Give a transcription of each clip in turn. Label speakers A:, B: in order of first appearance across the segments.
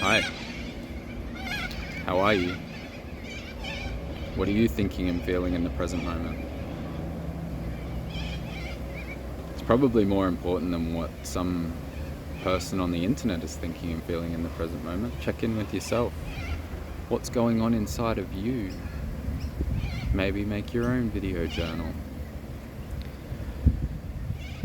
A: Hi, how are you? What are you thinking and feeling in the present moment? It's probably more important than what some person on the internet is thinking and feeling in the present moment. Check in with yourself. What's going on inside of you? Maybe make your own video journal.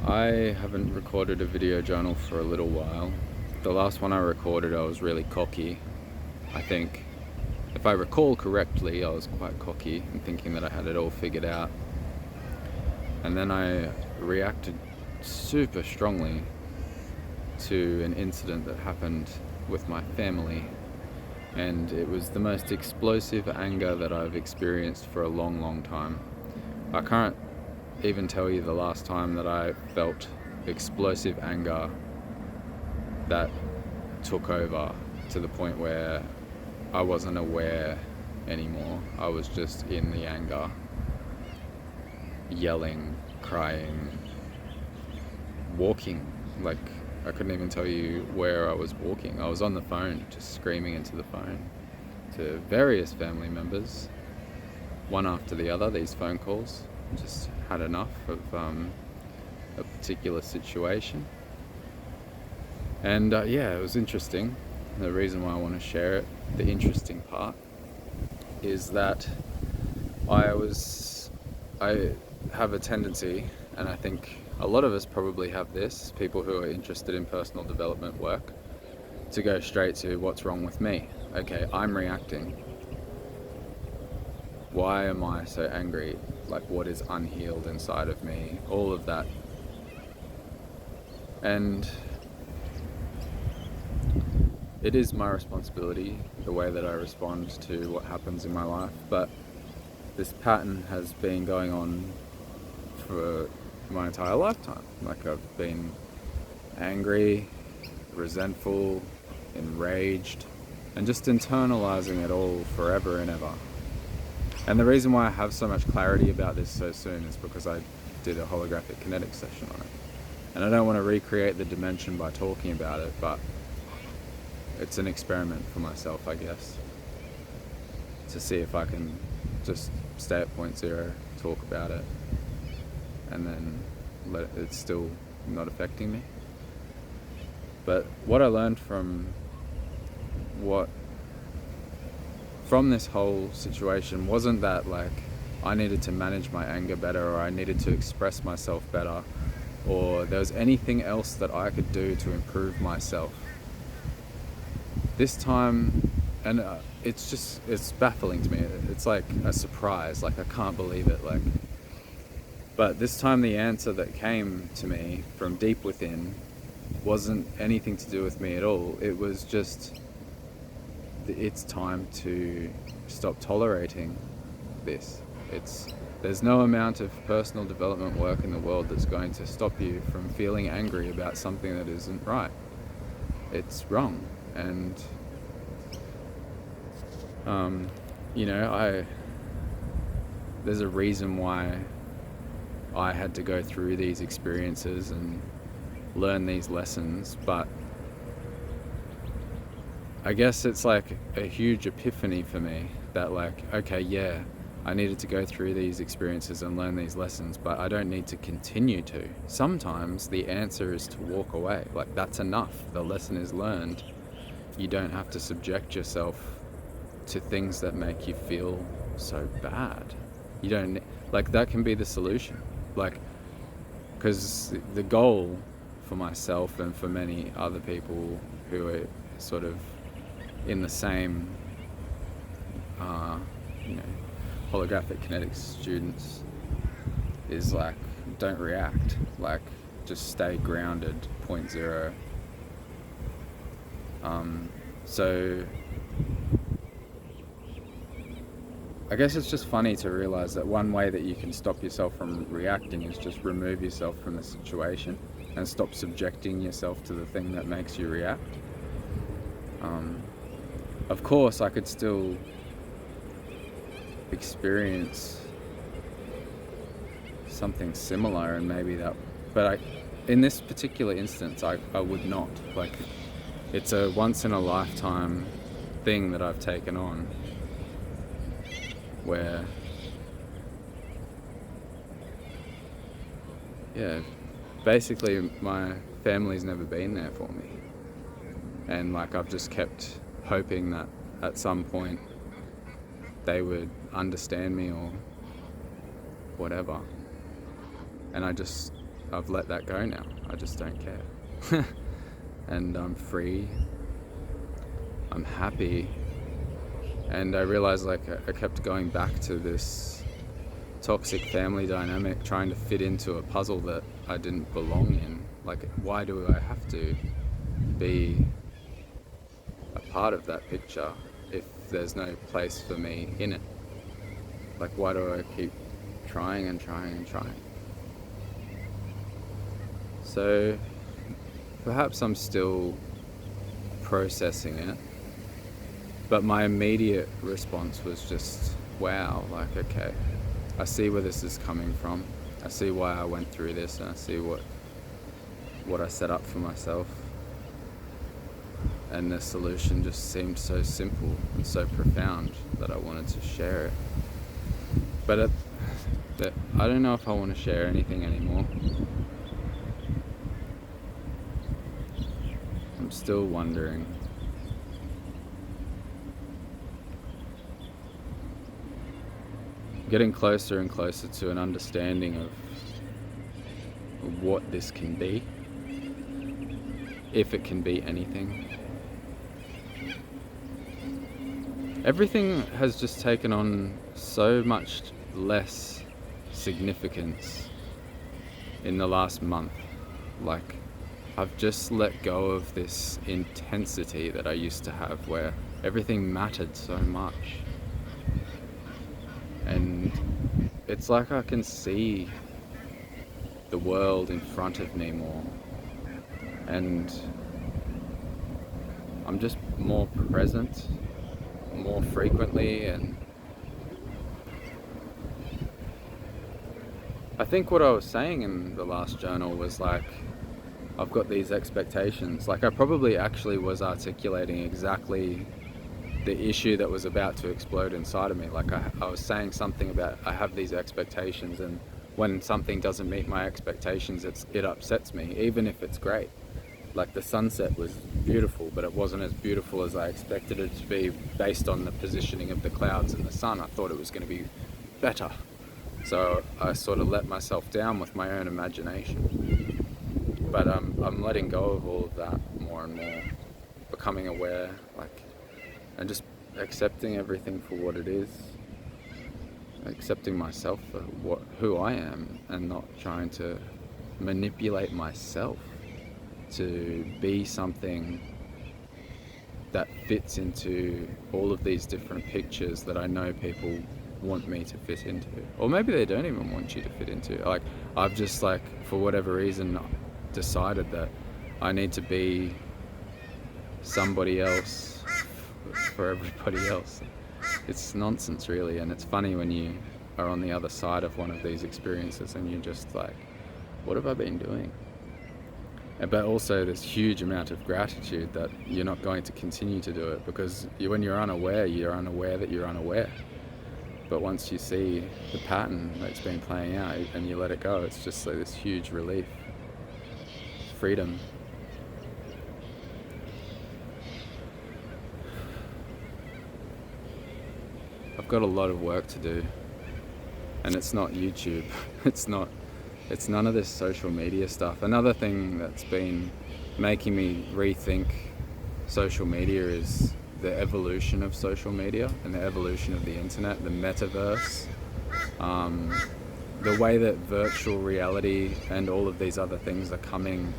A: I haven't recorded a video journal for a little while. The last one I recorded, I was really cocky. I think, if I recall correctly, I was quite cocky and thinking that I had it all figured out. And then I reacted super strongly to an incident that happened with my family. And it was the most explosive anger that I've experienced for a long, long time. I can't even tell you the last time that I felt explosive anger that took over to the point where I wasn't aware anymore. I was just in the anger, yelling, crying, walking. Like, I couldn't even tell you where I was walking. I was on the phone, just screaming into the phone to various family members, one after the other, these phone calls. Just had enough of a particular situation. And it was interesting. The reason why I want to share it, the interesting part, is that I have a tendency, and I think a lot of us probably have this, people who are interested in personal development work, to go straight to what's wrong with me. Okay, I'm reacting. Why am I so angry? Like, what is unhealed inside of me? All of that. And it is my responsibility, the way that I respond to what happens in my life, but this pattern has been going on for my entire lifetime. Like, I've been angry, resentful, enraged, and just internalizing it all forever and ever. And the reason why I have so much clarity about this so soon is because I did a holographic kinetics session on it. And I don't want to recreate the dimension by talking about it, but it's an experiment for myself, I guess, to see if I can just stay at point zero, talk about it, and then it's still not affecting me. But what I learned from this whole situation wasn't that, like, I needed to manage my anger better, or I needed to express myself better, or there was anything else that I could do to improve myself. This time, and it's baffling to me. It's like a surprise. Like, I can't believe it. But this time the answer that came to me from deep within wasn't anything to do with me at all. It was just, it's time to stop tolerating this. There's no amount of personal development work in the world that's going to stop you from feeling angry about something that isn't right. It's wrong. And there's a reason why I had to go through these experiences and learn these lessons, but I guess it's like a huge epiphany for me that, like, okay, yeah, I needed to go through these experiences and learn these lessons, but I don't need to continue to. Sometimes the answer is to walk away. Like, that's enough. The lesson is learned. You don't have to subject yourself to things that make you feel so bad. You don't, like, that can be the solution. Like, because the goal for myself and for many other people who are sort of in the same, holographic kinetics students is, like, don't react. Like, just stay grounded, point zero. So I guess it's just funny to realize that one way that you can stop yourself from reacting is just remove yourself from the situation and stop subjecting yourself to the thing that makes you react. Of course, I could still experience something similar, and maybe that, but in this particular instance, I would not. Like, It's a once in a lifetime thing that I've taken on, where, yeah, basically my family's never been there for me. And like I've just kept hoping that at some point they would understand me or whatever. And I've let that go now. I just don't care. And I'm free. I'm happy. And I realized like I kept going back to this toxic family dynamic, trying to fit into a puzzle that I didn't belong in. Like, why do I have to be a part of that picture if there's no place for me in it? Like, why do I keep trying and trying and trying? So perhaps I'm still processing it, but my immediate response was just, wow, like, okay, I see where this is coming from. I see why I went through this, and I see what I set up for myself. And the solution just seemed so simple and so profound that I wanted to share it. But I don't know if I want to share anything anymore. I'm still wondering. Getting closer and closer to an understanding of what this can be, if it can be anything. Everything has just taken on so much less significance in the last month. Like, I've just let go of this intensity that I used to have, where everything mattered so much. And it's like I can see the world in front of me more. And I'm just more present, more frequently. And I think what I was saying in the last journal was like, I've got these expectations. Like, I probably actually was articulating exactly the issue that was about to explode inside of me. Like, I was saying something about I have these expectations, and when something doesn't meet my expectations, it upsets me, even if it's great. Like, the sunset was beautiful, but it wasn't as beautiful as I expected it to be based on the positioning of the clouds and the sun. I thought it was going to be better. So I sort of let myself down with my own imagination. But I'm letting go of all of that more and more, becoming aware, like, and just accepting everything for what it is, accepting myself for who I am, and not trying to manipulate myself to be something that fits into all of these different pictures that I know people want me to fit into. Or maybe they don't even want you to fit into. Like, I've just, like, for whatever reason, decided that I need to be somebody else for everybody else. It's nonsense, really. And it's funny when you are on the other side of one of these experiences and you're just like, what have I been doing? But also this huge amount of gratitude that you're not going to continue to do it, because when you're unaware that you're unaware. But once you see the pattern that's been playing out and you let it go, it's just like this huge relief, freedom. I've got a lot of work to do, and it's not YouTube. It's none of this social media stuff. Another thing that's been making me rethink social media is the evolution of social media and the evolution of the internet, the metaverse, the way that virtual reality and all of these other things are coming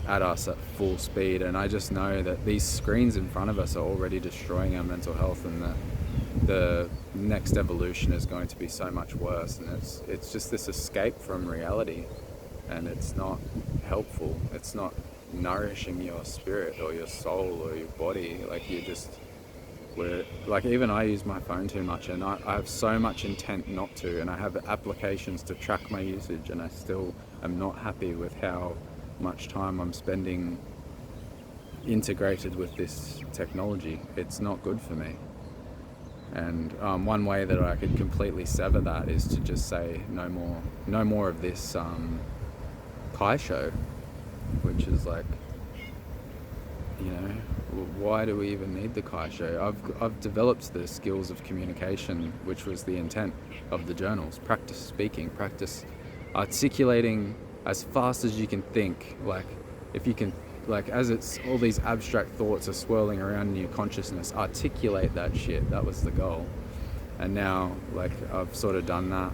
A: at us at full speed. And I just know that these screens in front of us are already destroying our mental health, and the next evolution is going to be so much worse. And it's just this escape from reality, and it's not helpful. It's not nourishing your spirit or your soul or your body. Like, even I use my phone too much, and I have so much intent not to, and I have applications to track my usage, and I still am not happy with how much time I'm spending integrated with this technology. It's not good for me. And one way that I could completely sever that is to just say no more of this Kai show, which is like, you know, why do we even need the Kai show? I've developed the skills of communication, which was the intent of the journals. Practice speaking, practice articulating as fast as you can think. Like, if you can, like, as it's all these abstract thoughts are swirling around in your consciousness, articulate that shit. That was the goal. And now, like, I've sort of done that,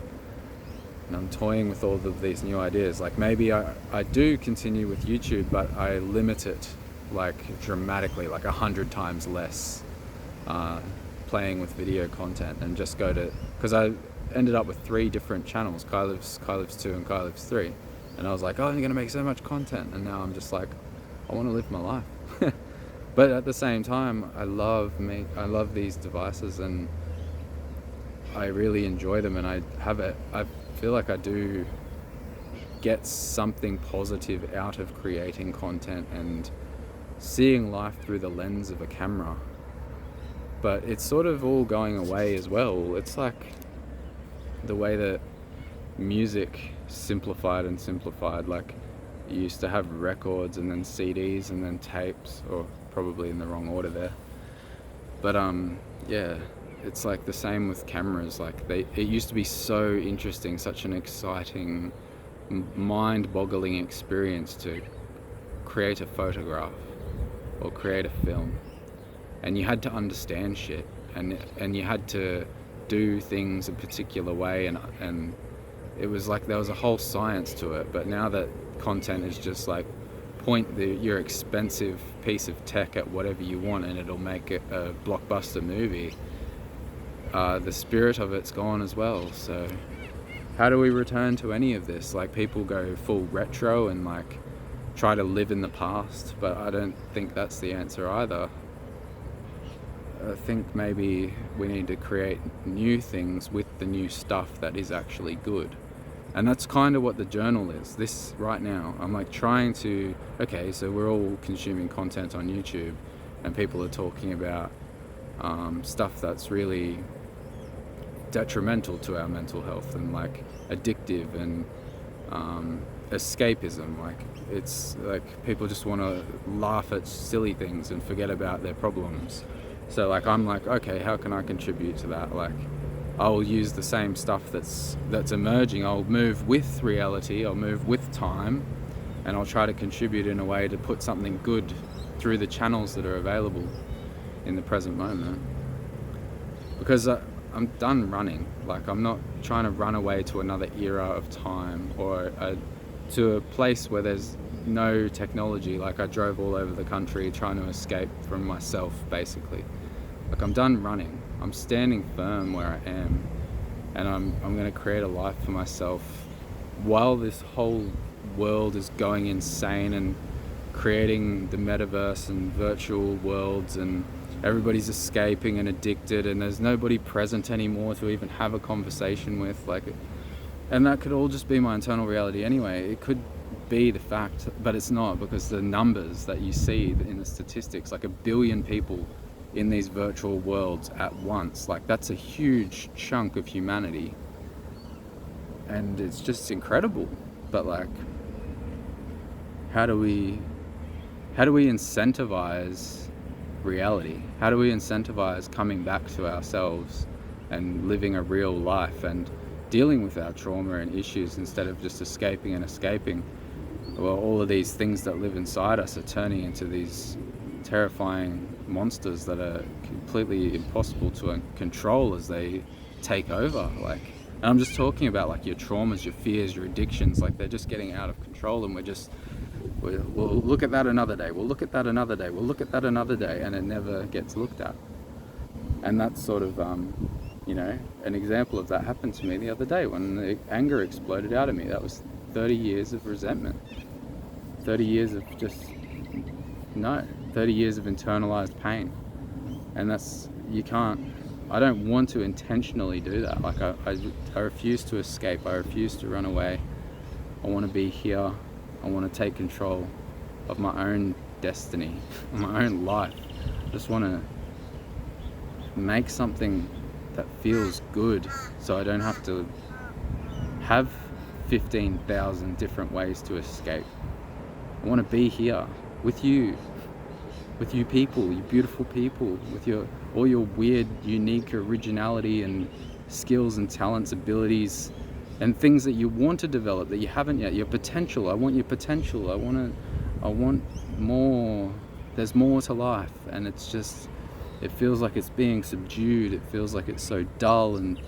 A: and I'm toying with all of these new ideas. Like, maybe I do continue with YouTube, but I limit it like dramatically, like 100 times less, playing with video content, and just go to, because I ended up with 3 different channels, Kai Lives 2 and Kai Lives 3, and I was like, oh, I'm gonna make so much content, and now I'm just like, I want to live my life. But at the same time, I love these devices, and I really enjoy them, and I feel like I do get something positive out of creating content and seeing life through the lens of a camera. But it's sort of all going away as well. It's like the way that music simplified. Like, you used to have records and then CDs and then tapes, or probably in the wrong order there. But yeah, it's like the same with cameras. Like, it used to be so interesting, such an exciting, mind-boggling experience to create a photograph or create a film, and you had to understand shit, and you had to do things a particular way, and it was like there was a whole science to it. But now that content is just like, point your expensive piece of tech at whatever you want and it'll make it a blockbuster movie, the spirit of it's gone as well. So how do we return to any of this? Like, people go full retro and like try to live in the past, but I don't think that's the answer either. I think maybe we need to create new things with the new stuff that is actually good. And that's kind of what the journal is. This right now, I'm like trying to, okay, so we're all consuming content on YouTube, and people are talking about stuff that's really detrimental to our mental health, and like addictive, and escapism. Like, it's like people just want to laugh at silly things and forget about their problems. So like, I'm like, okay, how can I contribute to that? Like, I'll use the same stuff that's emerging. I'll move with reality, I'll move with time, and I'll try to contribute in a way to put something good through the channels that are available in the present moment. Because I'm done running. Like, I'm not trying to run away to another era of time, or to a place where there's no technology. Like, I drove all over the country trying to escape from myself, basically. Like, I'm done running. I'm standing firm where I am, and I'm going to create a life for myself while this whole world is going insane and creating the metaverse and virtual worlds, and everybody's escaping and addicted, and there's nobody present anymore to even have a conversation with. Like, and that could all just be my internal reality anyway. It could be the fact, but it's not, because the numbers that you see in the statistics, like 1 billion people in these virtual worlds at once, like, that's a huge chunk of humanity, and it's just incredible. But like, how do we incentivize reality? How do we incentivize coming back to ourselves and living a real life and dealing with our trauma and issues, instead of just escaping? Well, all of these things that live inside us are turning into these terrifying monsters that are completely impossible to control as they take over. Like, and I'm just talking about like your traumas, your fears, your addictions. Like, they're just getting out of control, and we'll look at that another day, we'll look at that another day, we'll look at that another day, and it never gets looked at. And that's sort of you know, an example of that happened to me the other day when the anger exploded out of me. That was 30 years of resentment, 30 years of 30 years of internalized pain. And I don't want to intentionally do that. Like, I refuse to escape, I refuse to run away. I want to be here, I want to take control of my own destiny, my own life. I just want to make something that feels good, so I don't have to have 15,000 different ways to escape. I want to be here with you people, you beautiful people, with all your weird, unique originality and skills and talents, abilities, and things that you want to develop that you haven't yet. Your potential. I want your potential. I want more. There's more to life, and it feels like it's being subdued. It feels like it's so dull, and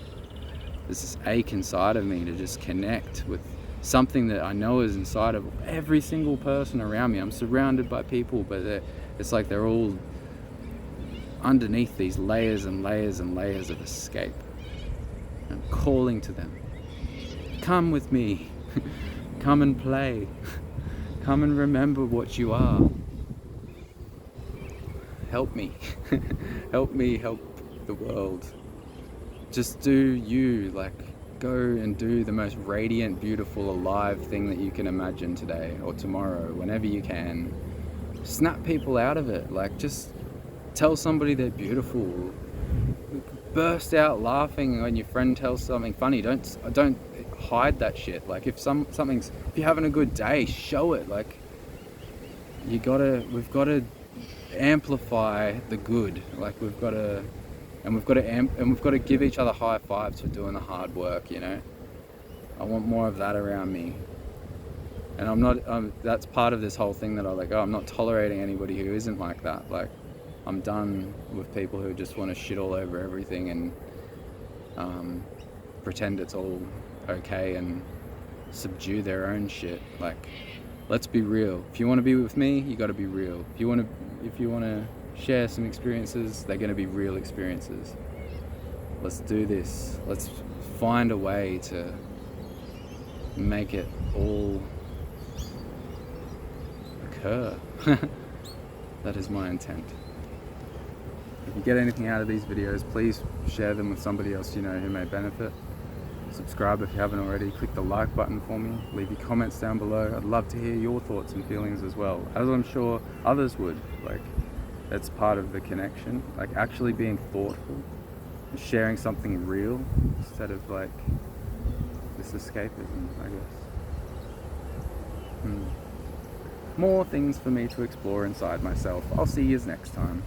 A: there's this ache inside of me to just connect with something that I know is inside of every single person around me. I'm surrounded by people, but it's like they're all underneath these layers and layers and layers of escape. I'm calling to them. Come with me. Come and play. Come and remember what you are. Help me. Help me help the world. Just do you, like, go and do the most radiant, beautiful, alive thing that you can imagine today or tomorrow, whenever you can. Snap people out of it. Like, just tell somebody they're beautiful. Burst out laughing when your friend tells something funny. Don't hide that shit. Like, if you're having a good day, show it. Like, we've got to amplify the good. Like, we've got to give each other high fives for doing the hard work, you know. I want more of that around me. And that's part of this whole thing that I'm not tolerating anybody who isn't like that. Like, I'm done with people who just want to shit all over everything and pretend it's all okay and subdue their own shit. Like, let's be real. If you want to be with me, you got to be real. If you want to share some experiences, they're going to be real experiences. Let's do this. Let's find a way to make it all occur. That is my intent. If you get anything out of these videos, please share them with somebody else you know who may benefit. Subscribe if you haven't already. Click the like button for me. Leave your comments down below. I'd love to hear your thoughts and feelings as well, as I'm sure others would. Like, that's part of the connection. Like, actually being thoughtful and sharing something real instead of like this escapism, I guess. More things for me to explore inside myself. I'll see you next time.